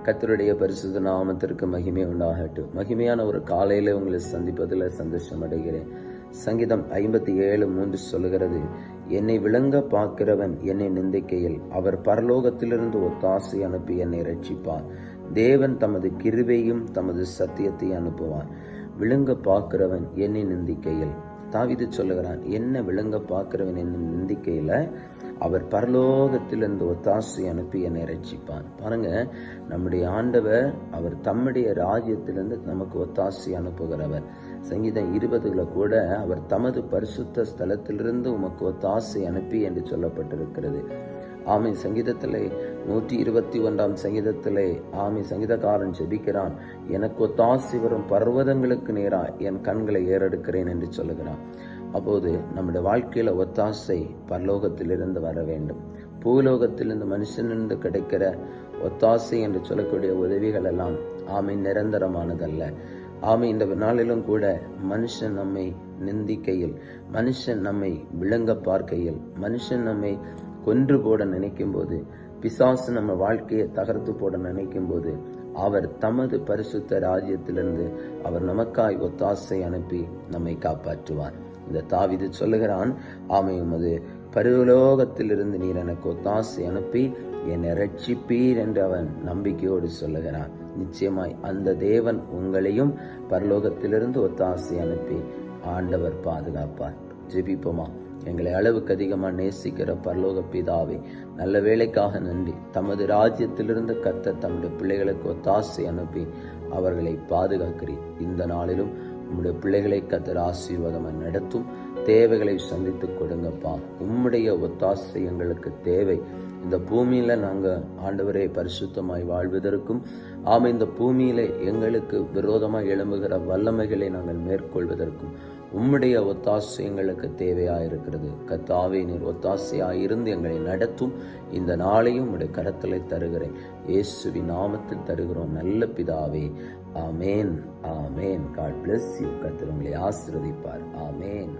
கர்த்தருடைய பரிசுத்த நாமத்திற்கு மகிமை உண்டாகட்டும். மகிமையான ஒரு காலையில உங்களை சந்திப்பதில் சந்தோஷம் அடைகிறேன். சங்கீதம் 57:3 சொல்லுகிறது, என்னை விளங்க பார்க்கிறவன் என்னை நிந்திக்கையில் அவர் பரலோகத்திலிருந்து ஒத்தாசை அனுப்பி என்னை ரட்சிப்பார். தேவன் தமது கிருபையும் தமது சத்தியத்தை அனுப்புவார். விளங்க பார்க்கிறவன் என்னை நிந்திக்கையில், தாவீது சொல்லுகிறான், என்ன விளங்க பார்க்கிறவன் என்னை நிந்திக்கையில அவர் பரலோகத்திலிருந்து ஒத்தாசை அனுப்பி என்னை ரட்சிப்பான். பாருங்க, நம்முடைய ஆண்டவர் அவர் தம்முடைய ராஜ்யத்திலிருந்து நமக்கு ஒத்தாசை அனுப்புகிறவர். சங்கீதம் 20 கூட அவர் தமது பரிசுத்த ஸ்தலத்திலிருந்து உமக்கு ஒத்தாசை அனுப்பி என்று சொல்லப்பட்டிருக்கிறது. ஆமை சங்கீதத்திலே 121 சங்கீதத்திலே சங்கீதக்காரன் ஜெபிக்கிறான், எனக்கு ஒத்தாசை வரும் பர்வதங்களுக்கு நேராக என் கண்களை ஏறெடுக்கிறேன் என்று சொல்லுகிறான். அப்போது நம்முடைய வாழ்க்கையில ஒத்தாசை பரலோகத்திலிருந்து வர வேண்டும். பூலோகத்திலிருந்து மனுஷனிருந்து கிடைக்கிற ஒத்தாசை என்று சொல்லக்கூடிய உதவிகள் எல்லாம் நிரந்தரமானதல்ல. இந்த நாளிலும் கூட மனுஷன் நம்மை நிந்திக்கையில், மனுஷன் நம்மை விளங்க பார்க்கையில், மனுஷன் நம்மை கொன்று போட நினைக்கும் போது, பிசாசு நம்ம வாழ்க்கையை தகர்த்து போட நினைக்கும் போது, அவர் தமது பரிசுத்த ராஜ்யத்திலிருந்து அவர் நமக்காய் ஒத்தாசை அனுப்பி நம்மை காப்பாற்றுவார். இந்த தாவீது சொல்லுகிறான், உமது பரலோகத்திலிருந்து நீர் எனக்கு ஒத்தாசை அனுப்பி என்னை ரட்சிப்பீர் என்று அவன் நம்பிக்கையோடு சொல்லுகிறான். நிச்சயமாய் அந்த தேவன் உங்களையும் பரலோகத்திலிருந்து ஒத்தாசை அனுப்பி ஆண்டவர் பாதுகாப்பார். ஜெபிப்போமா. எங்களை அளவுக்கு அதிகமாக நேசிக்கிற பரலோக பிதாவே, நல்ல வேலைக்காக நன்றி. தமது ராஜ்யத்திலிருந்து கர்த்தர் தம்முடைய பிள்ளைகளுக்கு ஒத்தாசை அனுப்பி அவர்களை பாதுகாக்கிறீர். இந்த நாளிலும் உம்முடைய பிள்ளைகளை கர்த்தர் ஆசீர்வாதமாய் நடத்தும். தேவைகளை சந்தித்து கொடுங்கப்பா. உம்முடைய ஒத்தாசை எங்களுக்கு தேவை. இந்த பூமியில நாங்க ஆண்டவரே பரிசுத்தமாய் வாழ்வதற்கும், இந்த பூமியில எங்களுக்கு விரோதமாய் எழும்புகிற வல்லமைகளை நாங்கள் மேற்கொள்வதற்கும் உம்முடைய ஒத்தாசை எங்களுக்கு தேவையாயிருக்கிறது. கர்த்தாவே, நீர் ஒத்தாசையாயிருந்து எங்களை நடத்தும். இந்த நாளையும் உடைய கரத்திலே தருகிறேன். இயேசுவின் நாமத்தில் தருகிறோம் நல்ல பிதாவே. ஆமேன், ஆமேன். God bless you. கர்த்தர் உங்களை ஆசீர்வதிப்பார். ஆமேன்.